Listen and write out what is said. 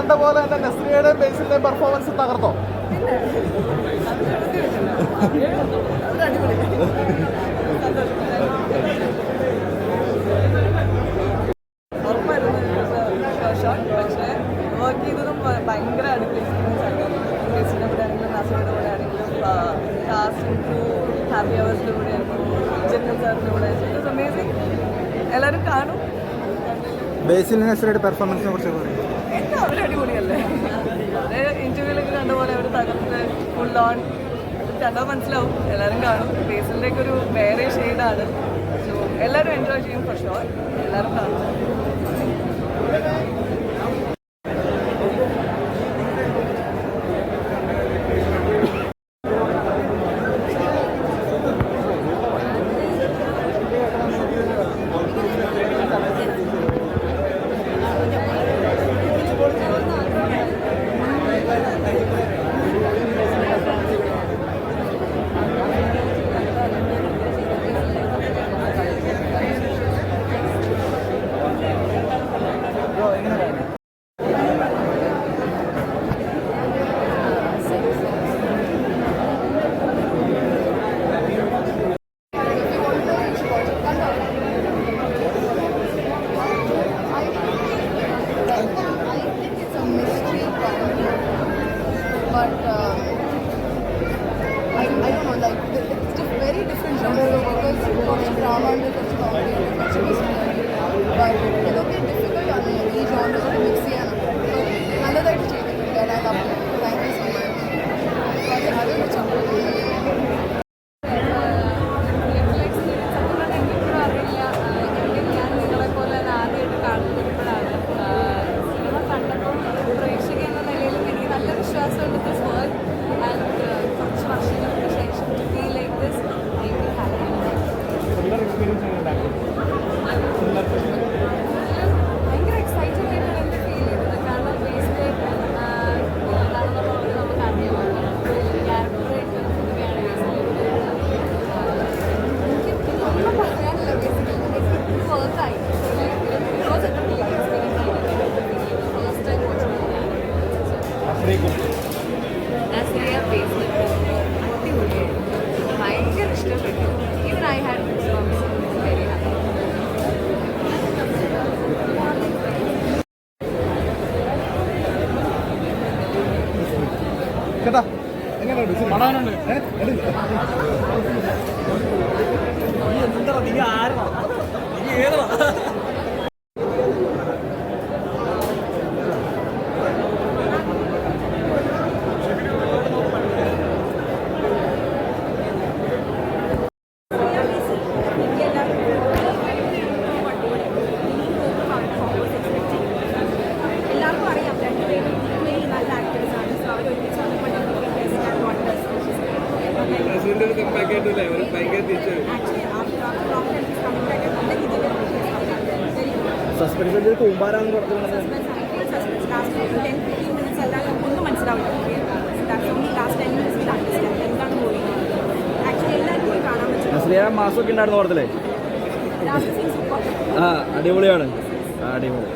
കണ്ട പോലെ തന്നെ നസ്രിയയുടെയും ബേസിലിന്റെയും പെർഫോമൻസ് തകർത്തോ? പക്ഷേ വർക്ക് ചെയ്തതും ഭയങ്കര എക്സ്പീരിയൻസ് ആയിരുന്നു. ബേസിൻ്റെ കൂടെ ആണെങ്കിലും നാസിയുടെ കൂടെ ആണെങ്കിലും കാസ്റ്റിംഗ് ക്രൂ ഹാപ്പി അവേഴ്സിൻ്റെ കൂടെ ആയിരുന്നു, ജനറൽ സാറിൻ്റെ കൂടെ. It was amazing. എല്ലാവരും കാണും. ബേസിൽ നസ്രിയയുടെ പെർഫോമൻസിനെ കുറിച്ച് പറയും. എന്താ അവർ അടിപൊളിയല്ലേ? അവരെ ഇൻ്റർവ്യൂലൊക്കെ കണ്ട പോലെ അവർ തകർത്ത് ഫുൾ ഓൺ കണ്ടാൽ മനസ്സിലാവും. എല്ലാവരും കാണും. ബേസിൻ്റെയൊക്കെ ഒരു വേറെ ഷെയ്ഡാണ്. സോ എല്ലാവരും എൻജോയ് ചെയ്യും ഫോർ ഷുവർ. എല്ലാവരും കാണും. But I don't know, like it's just very different genre because it's drama and it's comedy and it's mystery. But it's okay, difficult on the genre to mix it. So nalladaittu cheyidundu and I love it. Thank you so much. Adu ഭയങ്കര excited ആയിട്ടാണ് എൻ്റെ feel ചെയ്തത്. കാരണം ബേസിലെ നമുക്ക് അറിയാം ക്യാരക്ടറായിട്ട് പൊതുവെയാണ് എനിക്കൊന്നും പറയാനില്ല. Basically വർക്കായി first time Nazriya ബേസിൽ അടിപൊളിയായിരുന്നു. ഭയങ്കര ഇഷ്ടപ്പെട്ടു. Even I had very happy. കേട്ടാ എങ്ങനെയുണ്ട് കാണാനുണ്ട്? എന്താ നീ ആരാ നീ ഏതാ? എല്ലാവർക്കും അറിയാം രണ്ടുപേരും നല്ല ആക്ടേഴ്സാണ്. സോ അവർ ഒരുമിച്ച് വന്നപ്പോൾ സസ്പെൻസിന്റെ കൂമ്പാരാന്ന് പറഞ്ഞത് ഒന്നും മനസ്സിലാവില്ല. എന്താണ് പോയി ആക്ച്വലി എല്ലാവരും പോയി കാണാൻ പറ്റും. മാസമൊക്കെ ഉണ്ടായിരുന്നു ഓർത്തില്ലേ? ആ അടിപൊളിയാണ്. അടിപൊളി.